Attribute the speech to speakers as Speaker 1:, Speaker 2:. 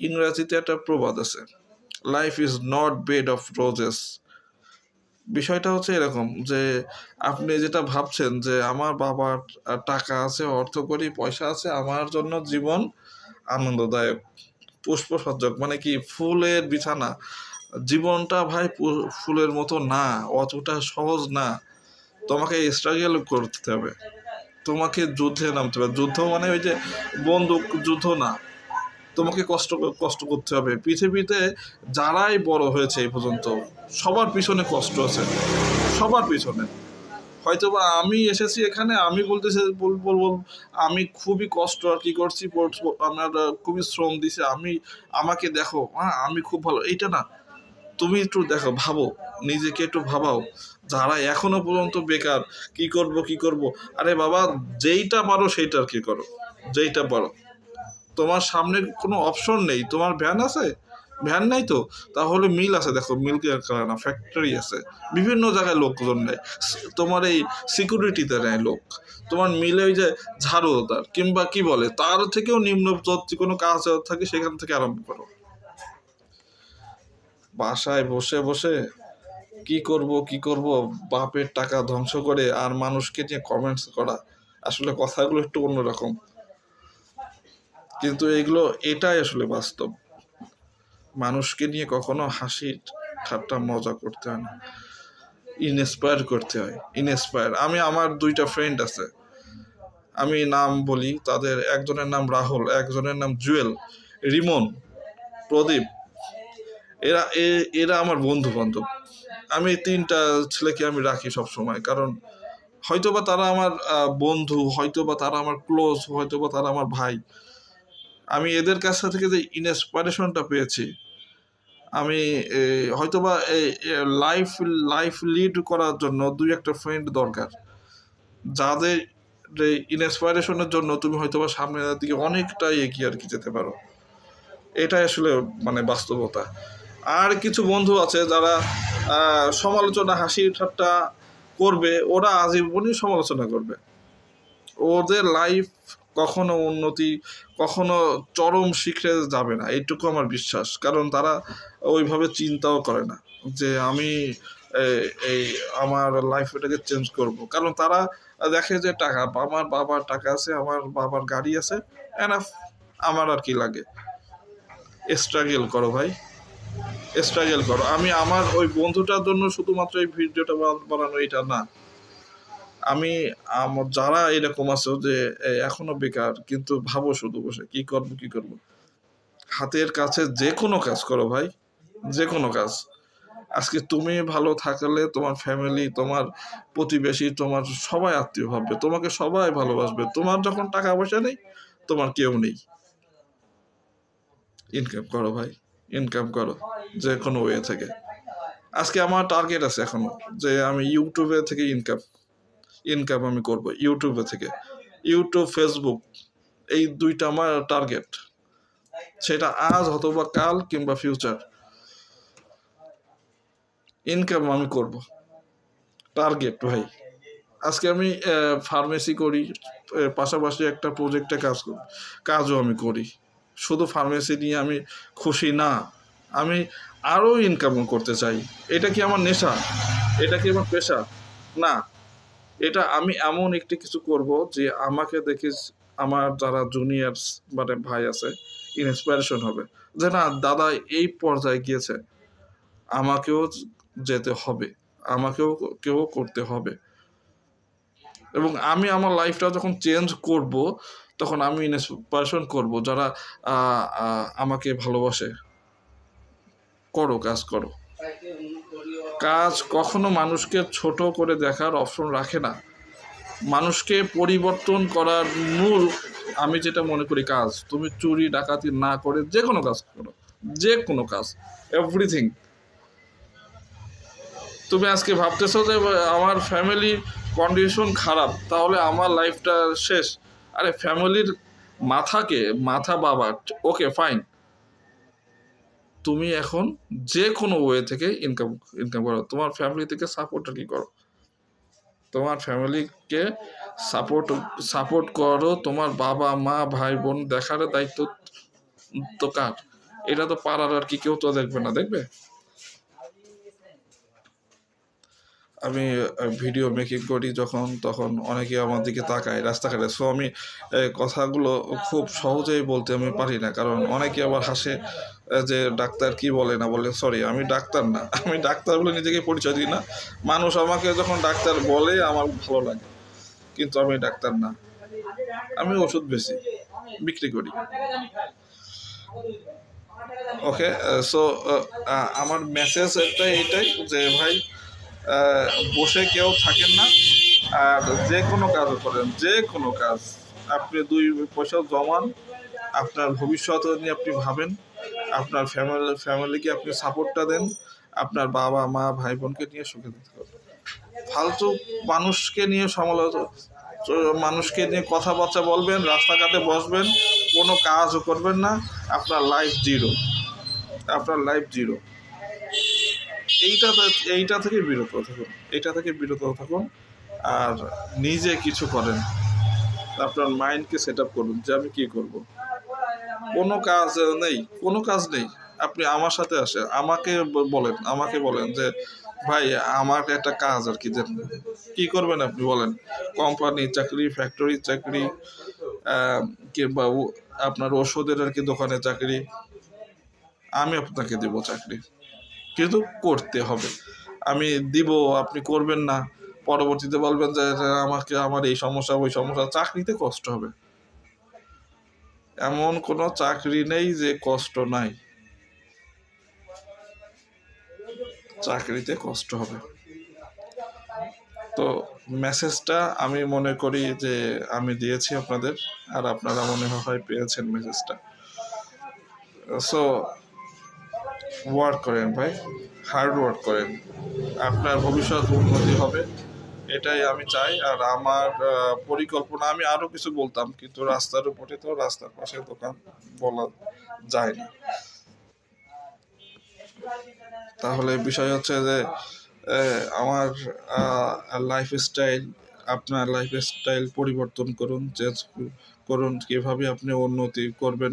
Speaker 1: ইংরেজিতে একটা প্রবাদ আছে, life is not bed of roses. বিষয়টা হচ্ছে এরকম যে আপনি যেটা ভাবছেন যে আমার বাবার টাকা আছে, অর্থ করি, পয়সা আছে, আমার জন্য জীবন আনন্দদায়ক, পুষ্পসজ্জক, মানে কি ফুলের বিছানা। জীবনটা ভাই ফুলের মতো না, অতটা সহজ না। তোমাকে স্ট্রাগল করতে হবে, তোমাকে যুদ্ধে নামতে হবে। যুদ্ধ মানে ওই যে বন্দুক যুদ্ধ না, তোমাকে কষ্ট কষ্ট করতে হবে। পৃথিবীতে যারাই বড় হয়েছে এই পর্যন্ত সবার পিছনে কষ্ট আছে, সবার পিছনে। হয়তোবা আমি এসেছি এখানে, আমি বলতেছি বলবো আমি খুবই কষ্ট আর কি করছি, আমার খুবই শ্রম দিছে, আমাকে দেখো, হ্যাঁ আমি খুব ভালো, এইটা না। তুমি একটু দেখো, ভাবো, নিজেকে একটু ভাবাও। যারা এখনো পর্যন্ত বেকার, কি করব কি করব, আরে বাবা, যেইটা পারো সেইটা আর কি করো, যেইটা পারো। তোমার সামনে কোনো অপশন নেই, তোমার ভ্যান আছে, ভ্যান নাই তো তাহলে মিল আছে, দেখো মিল কারখানা, ফ্যাক্টরি আছে, বিভিন্ন জায়গায় লোকজন নেয়, তোমার এই সিকিউরিটিতে নেয় লোক, তোমার মিলে ওই যে ঝাড়ুদার কিংবা কি বলে তার থেকেও নিম্ন যদি কোনো কাজ থাকে সেখান থেকে আরম্ভ করো। বাসায় বসে বসে কি করব কি করব, বাপের টাকা ধ্বংস করে আর মানুষকে নিয়ে কমেন্টস করা, আসলে কথাগুলো একটু অন্যরকম, কিন্তু এগুলো এটাই আসলে বাস্তব। মানুষকে নিয়ে কখনো হাসি ঠাট্টা মজা করতে হয় না, ইন্সপায়ার করতে হয়, ইন্সপায়ার। আমি আমার দুইটা ফ্রেন্ড আছে, আমি নাম বলি তাদের, একজনের নাম রাহুল, একজনের নাম জুয়েল, রিমন, প্রদীপ। এরা আমার বন্ধু বান্ধব। আমি তিনটা ছেলেকে আমি রাখি সব সময়, কারণ হয়তোবা তারা আমার বন্ধু, হয়তোবা তারা আমার ক্লোজ, হয়তোবা তারা আমার ভাই। আমি এদের কাছ থেকে যে ইন্সপিরেশনটা পেয়েছি, আমি হয়তোবা লাইফ লাইফ লিড করার জন্য দুই একটা ফ্রেন্ড দরকার, যাদের ইন্সপিরেশনের জন্য তুমি হয়তোবা সামনের দিকে অনেকটাই এগিয়ে আর কি যেতে পারো। এটাই আসলে মানে বাস্তবতা। আর কিছু বন্ধু আছে যারা সমালোচনা, হাসি ঠাট্টা করবে, ওরা আজীবনই সমালোচনা করবে। ওদের লাইফ কখনো উন্নতি, কখনো চরম শিখরে যাবে না, এইটুকু আমার বিশ্বাস। কারণ তারা ওইভাবে চিন্তাও করে না যে আমি এই আমার লাইফটাকে চেঞ্জ করব। কারণ তারা দেখে যে টাকা, আমার বাবার টাকা আছে, আমার বাবার গাড়ি আছে, এনাফ, আমার আর কি লাগে। স্ট্রাগল করো ভাই, স্ট্রাগল করো। আমি আমার ওই বন্ধুটার জন্য শুধুমাত্র এই ভিডিওটা বানানো এটা না, আমি যারা এরকম আছে যে এখনো বেকার, কিন্তু ভাবো শুধু বসে কি করব কি করব, হাতের কাছে যে কোনো কাজ করো ভাই, যে কোনো কাজ। আজকে তুমি ভালো থাকলে তোমার ফ্যামিলি, তোমার প্রতিবেশী, তোমার সবাই আত্মীয় ভাববে, তোমাকে সবাই ভালোবাসবে। তোমার যখন টাকা পয়সা নেই, তোমার কেউ নেই। ইনকাম করো ভাই, ইনকাম করো যে কোনো ওয়ে থেকে। আজকে আমার টার্গেট আছে এখনো যে আমি ইউটিউবে থেকে ইনকাম আমি করব, ইউটিউবে থেকে। ইউটিউব, ফেসবুক, এই দুইটা আমার টার্গেট। সেটা আজ অথবা কাল কিংবা ফিউচার, ইনকাম আমি করব, টার্গেট ভাই। আজকে আমি ফার্মেসি করি, পাশাপাশি একটা প্রজেক্টে কাজও আমি করি। শুধু ফার্মেসি নিয়ে আমি খুশি না, আমি আরও ইনকাম করতে চাই। এটা কি আমার নেশা? এটা কি আমার পেশা? না, এটা আমি এমন একটি কিছু করব যে আমাকে দেখে আমার যারা জুনিয়র্স মানে ভাই আছে, ইন্সপিরেশন হবে যে না, দাদা এই পর্যায়ে গিয়েছে, আমাকেও যেতে হবে, আমাকেও কেউ করতে হবে। এবং আমি আমার লাইফটা যখন চেঞ্জ করব, তখন আমি ইন্সপিরেশন করব যারা আমাকে ভালোবাসে। করো, কাজ করো। কাজ কখনো মানুষকে ছোট করে দেখার অপশন রাখে না, মানুষকে পরিবর্তন করার মূল, আমি যেটা মনে করি, কাজ। তুমি চুরি ডাকাতি না করে যে কোনো কাজ করো, যে কোনো কাজ, এভরিথিং। তুমি আজকে ভাবতেছো যে আমার ফ্যামিলি কন্ডিশন খারাপ, তাহলে আমার লাইফটা শেষ। আরে ফ্যামিলির মাথা বাবা, ওকে ফাইন, তুমি এখন যে কোনো ওয়ে থেকে ইনকাম করো, তোমার ফ্যামিলি থেকে সাপোর্ট আর কি করো, তোমার ফ্যামিলিকে সাপোর্ট করো। তোমার বাবা মা ভাই বোন দেখার দায়িত্ব তো কার? এটা তো পাড়ার আর কি কেউ তো দেখবে না, দেখবে? আমি ভিডিও মেকিং করি যখন, তখন অনেকে আমার দিকে তাকায় রাস্তাঘাটে। সো আমি কথাগুলো খুব সহজেই বলতে আমি পারি না, কারণ অনেকে আবার হাসে যে ডাক্তার কি বলে না বলে। সরি, আমি ডাক্তার না, আমি ডাক্তার বলে নিজেকে পরিচয় দিই না। মানুষ আমাকে যখন ডাক্তার বলে আমার ভালো লাগে, কিন্তু আমি ডাক্তার না। আমি ওষুধ বেশি বিক্রি করি। ওকে, সো আমার মেসেজ এটাই যে ভাই, আহ, বসে কেউ থাকেন না। আর যে কোনো কাজ করেন, যে কোনো কাজ আপনি 2 পয়সা জমান, আপনার ভবিষ্যৎ নিয়ে আপনি ভাবেন, আপনার ফ্যামিলিকে আপনি সাপোর্টটা দেন, আপনার বাবা মা ভাই বোনকে নিয়ে সুখে থাকতে হবে। ফালতু মানুষকে নিয়ে মানুষকে নিয়ে কথাবার্তা বলবেন, রাস্তাঘাটে বসবেন, কোনো কাজও করবেন না, আপনার লাইফ জিরো, আপনার লাইফ জিরো। এইটা এইটা থেকে বিরত থাকুন, এটা থেকে বিরত থাকুন। আর নিজে কিছু করেন, আপনার মাইন্ডকে সেট আপ করুন যে আমি কি করব। কোনো কাজ নেই, কোনো কাজ নেই, আপনি আমার সাথে আসেন, আমাকে বলেন যে ভাই আমার একটা কাজ আর কি, দেন কি করবেন আপনি বলেন। কোম্পানি চাকরি, ফ্যাক্টরি চাকরি, আহ, কিংবা আপনার ওষুধের আর কি দোকানে চাকরি, আমি আপনাকে দেব চাকরি, কিন্তু করতে হবে। আমি দিব, আপনি করবেন না, পরবর্তীতে বলবেন যে আমাকে আমার এই সমস্যা ওই সমস্যা। চাকরিতে কষ্ট হবে, এমন কোনো চাকরি নেই যে কষ্ট নাই, চাকরিতে কষ্ট হবে। তো মেসেজটা আমি মনে করি যে আমি দিয়েছি আপনাদের, আর আপনারা মনে হয় পেয়েছেন মেসেজটা। সো ওয়ার্ক করেন ভাই, হার্ড ওয়ার্ক করেন, আপনার ভবিষ্যৎ উন্নতি হবে, এটাই আমি চাই। আর আমার পরিকল্পনা, আমি আরো কিছু বলতাম, কিন্তু রাস্তার উপরে তো, রাস্তার পাশে দোকান বলা যায় না। তাহলে বিষয় হচ্ছে যে আমার লাইফস্টাইল, আপনার লাইফস্টাইল পরিবর্তন করুন, চেঞ্জ করুন, কীভাবে আপনি উন্নতি করবেন